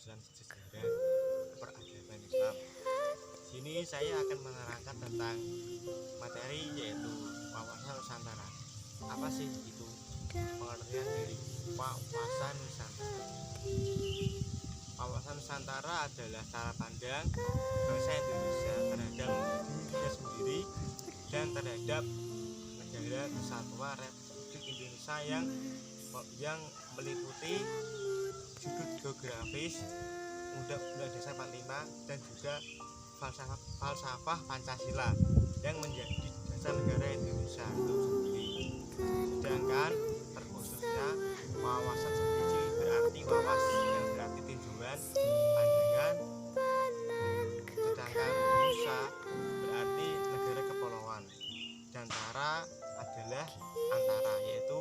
jurusan Sejarah Peradaban Islam. Sini saya akan menerangkan tentang materi yaitu wawasan Nusantara. Apa sih itu pengertian dari wawasan Nusantara? Wawasan Nusantara adalah cara pandang bangsa Indonesia terhadap dirinya sendiri dan terhadap negara kesatuan Republik Indonesia yang meliputi sudut geografis Undang-Undang Dasar 45 dan juga falsafah Pancasila yang menjadi dasar negara Indonesia itu sendiri. Sedangkan terkhususnya wawasan sendiri berarti wawas yang berarti tinjauan, pandangan. Sedangkan nusa berarti negara kepulauan. Dan tara adalah antara, yaitu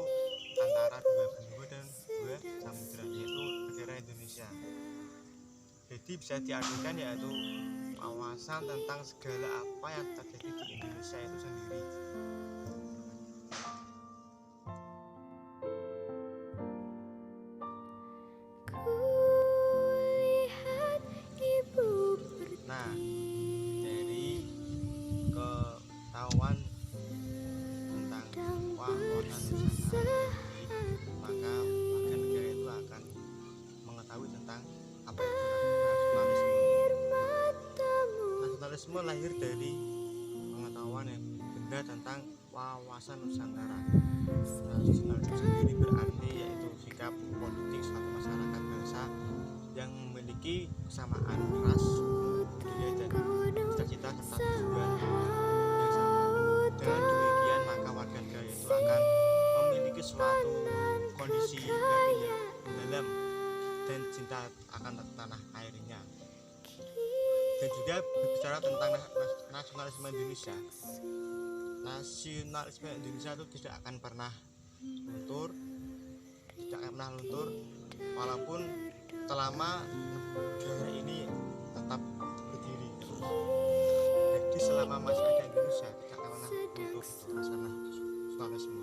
antara dua benua dan dua samudra, yaitu negara Indonesia. Jadi bisa diartikan yaitu wawasan tentang segala apa yang terjadi di Indonesia itu sendiri. Nah, dari ketahuan tentang wawasan Nusantara ini, maka warga negara itu akan mengetahui tentang apa itu nasionalisme. Nasionalisme lahir dari pengetahuan yang benar tentang wawasan Nusantara. Nasionalisme sendiri berarti yaitu sikap politik suatu masyarakat bangsa yang memiliki kesamaan ras, budaya dan cita-cita serta tujuan yang sama. Dengan demikian maka warga negara itu akan memiliki suatu kondisi batin yang mendalam dan cinta akan tanah airnya. Dan juga berbicara tentang nasionalisme Indonesia. Nasionalisme Indonesia itu tidak akan pernah luntur, walaupun selama negara ini tetap berdiri. Jadi selama masih ada Indonesia tidak akan pernah luntur nasionalisme.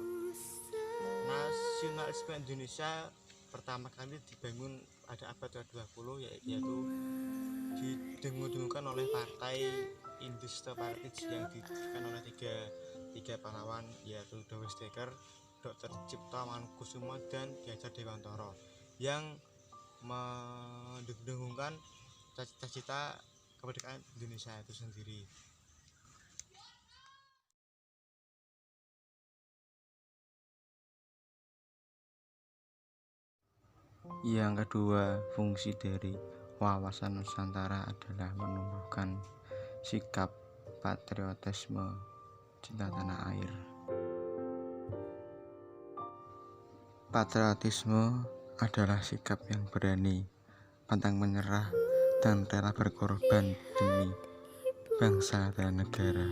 Nasionalisme Indonesia pertama kali dibangun pada abad ke-20, yaitu didengung-dengungkan oleh partai Industrial Party yang didirikan oleh tiga pahlawan, yaitu Dawes Dekker, Dr. Cipto Mangunkusumo dan Ki Hajar Dewantara, yang mendengungkan cita-cita kemerdekaan Indonesia itu sendiri. Yang kedua, fungsi dari wawasan Nusantara adalah menumbuhkan sikap patriotisme, cinta tanah air. Patriotisme adalah sikap yang berani, pantang menyerah, dan rela berkorban demi bangsa dan negara.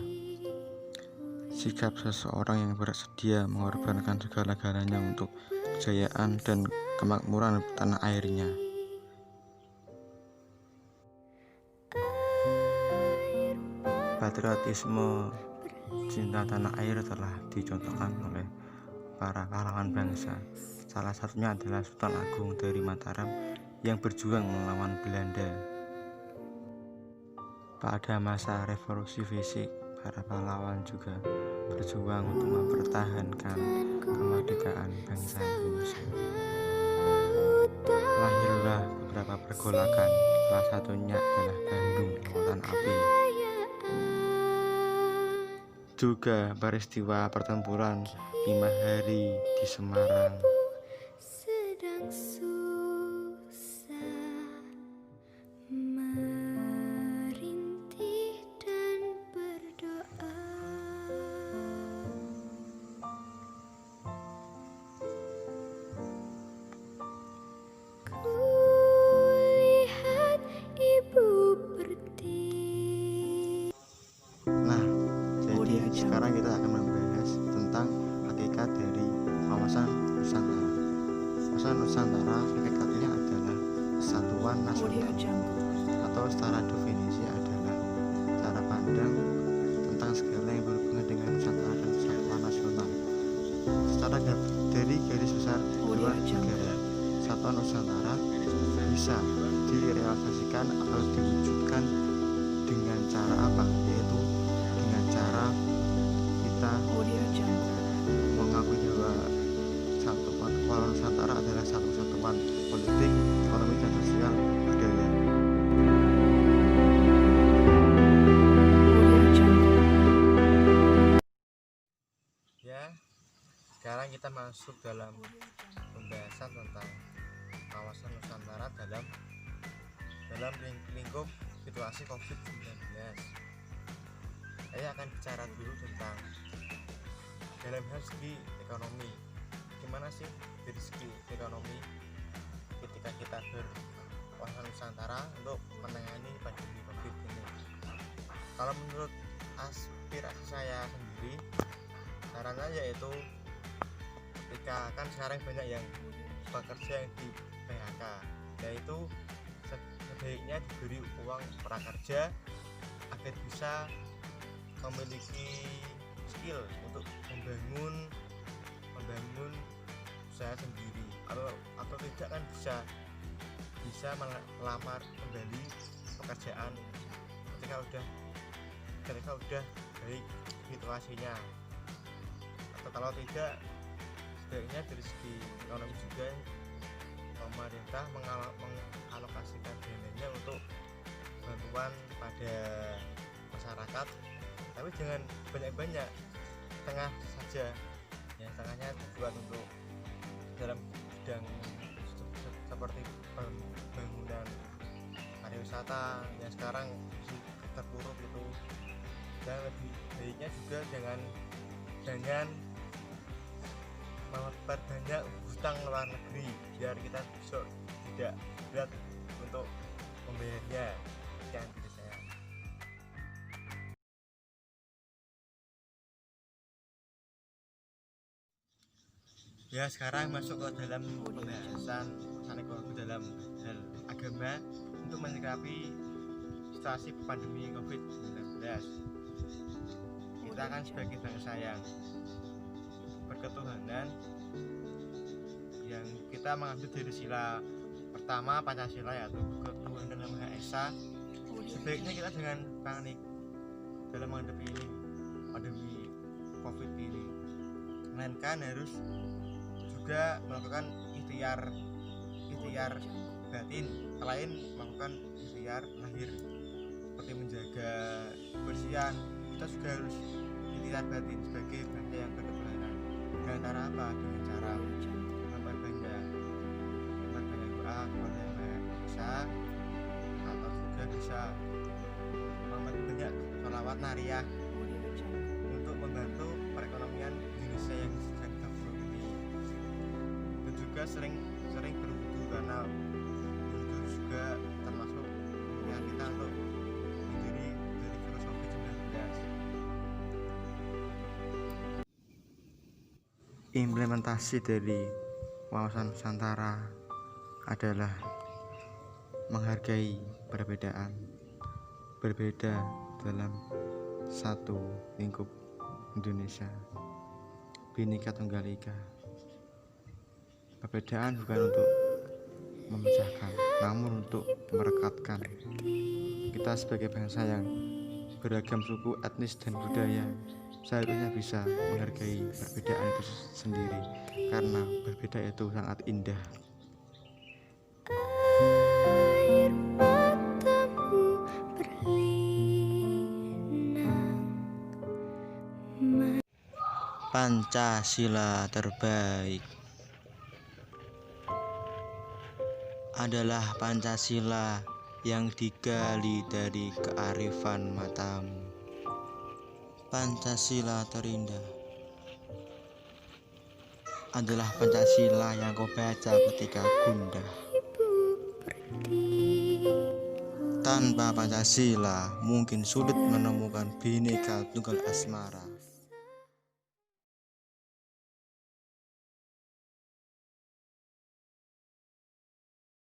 Sikap seseorang yang bersedia mengorbankan segala-galanya untuk kejayaan dan kemakmuran tanah airnya. Patriotisme cinta tanah air telah dicontohkan oleh para pahlawan bangsa. Salah satunya adalah Sultan Agung dari Mataram yang berjuang melawan Belanda. Pada masa revolusi fisik, para pahlawan juga berjuang untuk mempertahankan kemerdekaan bangsa Indonesia. Lahirlah beberapa pergolakan, salah satunya adalah Bandung Lautan Api. Juga peristiwa pertempuran 5 hari di Semarang. Sekarang kita akan membahas tentang hakikat dari wawasan Nusantara. Wawasan Nusantara hakikatnya adalah kesatuan nasional, atau secara definisi adalah cara pandang tentang segala yang berhubungan dengan Nusantara dan kesatuan nasional. Secara dari garis besar kedua negara, kesatuan Nusantara bisa direalisasikan atau diwujudkan dengan cara apa? Yaitu dengan cara kita mengakui bahwa Satuan Nusantara adalah satu satuan politik, ekonomi, dan sosial budaya. Ya, sekarang kita masuk dalam pembahasan tentang kawasan Nusantara dalam lingkup situasi COVID-19. Saya akan bicara dulu tentang dalam hal segi ekonomi. Gimana sih dari segi ekonomi ketika kita berkawasan Nusantara untuk menangani pandemi COVID ini? Kalau menurut aspirasi saya sendiri, sarannya yaitu ketika kan sekarang banyak yang pekerja yang di PHK, yaitu sebaiknya diberi uang prakerja agar bisa memiliki skill untuk membangun usaha sendiri, atau tidak kan bisa melamar kembali pekerjaan ketika udah baik situasinya, atau kalau tidak sebaiknya dari segi ekonomi juga pemerintah mengalokasikan dananya untuk bantuan pada masyarakat, tapi jangan banyak-banyak, setengah saja ya, setengahnya dibuat untuk dalam bidang seperti pembangunan pariwisata yang sekarang terpuruk itu, dan lebih baiknya juga jangan memperbanyak hutang luar negeri biar kita besok tidak berat untuk membayarnya. Sekian dari saya. Ya, sekarang masuk ke dalam pembahasan ekonomi dalam hal agama untuk menyikapi situasi pandemi COVID-19. Kita kan sebagai bangsa yang berketuhanan, yang kita mengambil dari sila pertama Pancasila, yaitu ketuhanan yang Maha Esa. Sebaiknya kita jangan panik dalam menghadapi pandemi COVID ini, melainkan harus juga melakukan ikhtiar batin selain melakukan ikhtiar lahir seperti menjaga kebersihan. Kita juga harus ikhtiar batin sebagai bangsa yang berketuhanan. Dengan cara apa? Dengan cara memperbanyak doa kepada Yang Maha Esa, atau juga bisa memperbanyak sholawat nariyah untuk membantu perekonomian Indonesia yang sedang terpuruk ini. Dan juga sering berwudu, karena wudu juga termasuk yang kita untuk menjadi dari virus COVID-19. Implementasi dari wawasan Nusantara adalah menghargai perbedaan, berbeda dalam satu lingkup Indonesia, Bhinneka Tunggal Ika. Perbedaan bukan untuk memecahkan, namun untuk merekatkan. Kita sebagai bangsa yang beragam suku, etnis, dan budaya seharusnya bisa menghargai perbedaan itu sendiri, karena berbeda itu sangat indah. Air matamu berlinang. Pancasila terbaik adalah Pancasila yang digali dari kearifan matamu. Pancasila terindah adalah Pancasila yang kau baca ketika gundah. Tanpa Pancasila mungkin sulit menemukan Bhinneka Tunggal Asmara.